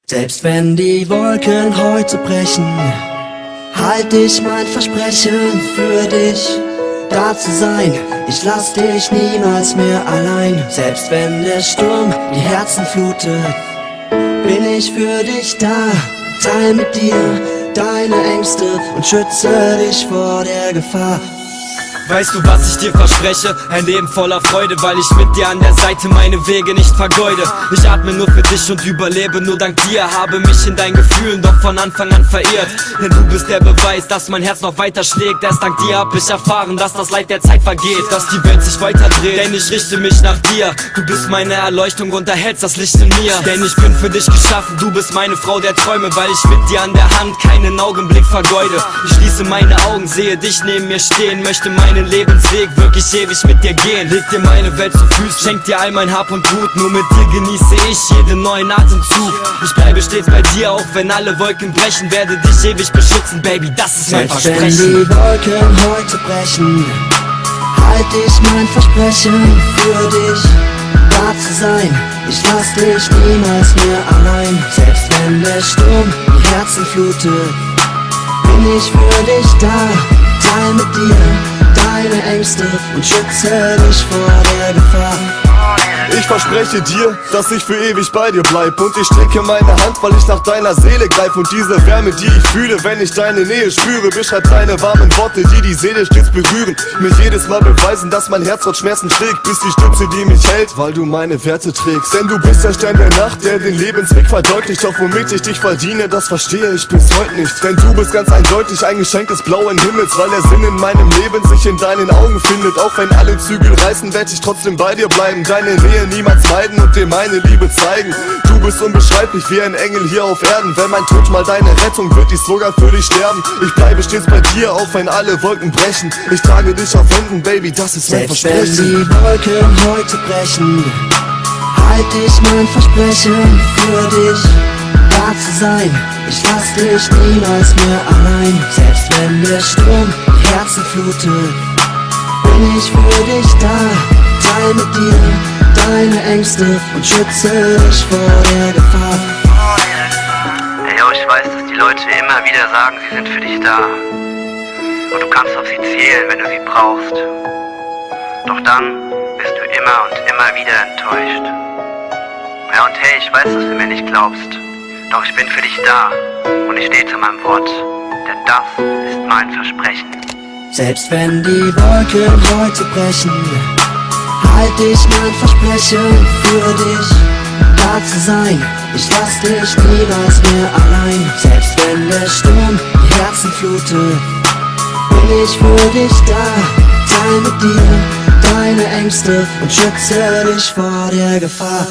Selbst wenn die Wolken heute brechen, halt ich mein Versprechen für dich, da zu sein. Ich lass dich niemals mehr allein. Selbst wenn der Sturm die Herzen flutet, bin ich für dich da. Teil mit dir deine Ängste und schütze dich vor der Gefahr. Weißt du, was ich dir verspreche? Ein Leben voller Freude, weil ich mit dir an der Seite meine Wege nicht vergeude. Ich atme nur für dich und überlebe nur dank dir. Habe mich in deinen Gefühlen doch von Anfang an verirrt. Denn du bist der Beweis, dass mein Herz noch weiter schlägt. Erst dank dir hab ich erfahren, dass das Leid der Zeit vergeht, dass die Welt sich weiter dreht. Denn ich richte mich nach dir. Du bist meine Erleuchtung und erhältst das Licht in mir. Denn ich bin für dich geschaffen, du bist meine Frau der Träume. Weil ich mit dir an der Hand keinen Augenblick vergeude. Ich schließe meine Augen, sehe dich neben mir stehen, möchte meinen Lebensweg wirklich ewig mit dir gehen. Leg dir meine Welt zu Füßen, schenk dir all mein Hab und Gut. Nur mit dir genieße ich jeden neuen Atemzug. Ich bleibe stets bei dir, auch wenn alle Wolken brechen. Werde dich ewig beschützen, Baby, das ist mein Versprechen. Selbst wenn die Wolken heute brechen, halt ich mein Versprechen für dich, da zu sein. Ich lass dich niemals mehr allein. Selbst wenn der Sturm die Herzen flutet, bin ich für dich da. Teil mit dir deine Ängste und schütze dich vor der Gefahr. Ich verspreche dir, dass ich für ewig bei dir bleib. Und ich strecke meine Hand, weil ich nach deiner Seele greif. Und diese Wärme, die ich fühle, wenn ich deine Nähe spüre, beschreibt deine warmen Worte, die die Seele stets berühren. Mich jedes Mal beweisen, dass mein Herz trotz Schmerzen schlägt. Bist die Stütze, die mich hält, weil du meine Werte trägst. Denn du bist der Stern der Nacht, der den Lebensweg verdeutlicht. Doch womit ich dich verdiene, das verstehe ich bis heute nicht. Denn du bist ganz eindeutig ein Geschenk des blauen Himmels, weil der Sinn in meinem Leben sich in deinen Augen findet. Auch wenn alle Zügel reißen, werd ich trotzdem bei dir bleiben. Deine Nähe niemals meiden und dir meine Liebe zeigen. Du bist unbeschreiblich wie ein Engel hier auf Erden. Wenn mein Tod mal deine Rettung wird, ich sogar für dich sterben. Ich bleibe stets bei dir, auch wenn alle Wolken brechen. Ich trage dich auf Händen, Baby, das ist mein Versprechen. Selbst wenn die Wolken heute brechen, halt ich mein Versprechen für dich, da zu sein. Ich lass dich niemals mehr allein. Selbst wenn der Sturm die Herzen flutet, bin ich für dich da. Teil mit dir deine Ängste und schütze dich vor der Gefahr. Hey, yo, ich weiß, dass die Leute immer wieder sagen, sie sind für dich da. Und du kannst auf sie zählen, wenn du sie brauchst. Doch dann bist du immer und immer wieder enttäuscht. Ja, und hey, ich weiß, dass du mir nicht glaubst. Doch ich bin für dich da und ich stehe zu meinem Wort. Denn das ist mein Versprechen. Selbst wenn die Wolken heute brechen, halt ich mein Versprechen für dich, da zu sein. Ich lass dich niemals mehr allein. Selbst wenn der Sturm die Herzen flutet, bin ich für dich da. Teil mit dir deine Ängste und schütze dich vor der Gefahr.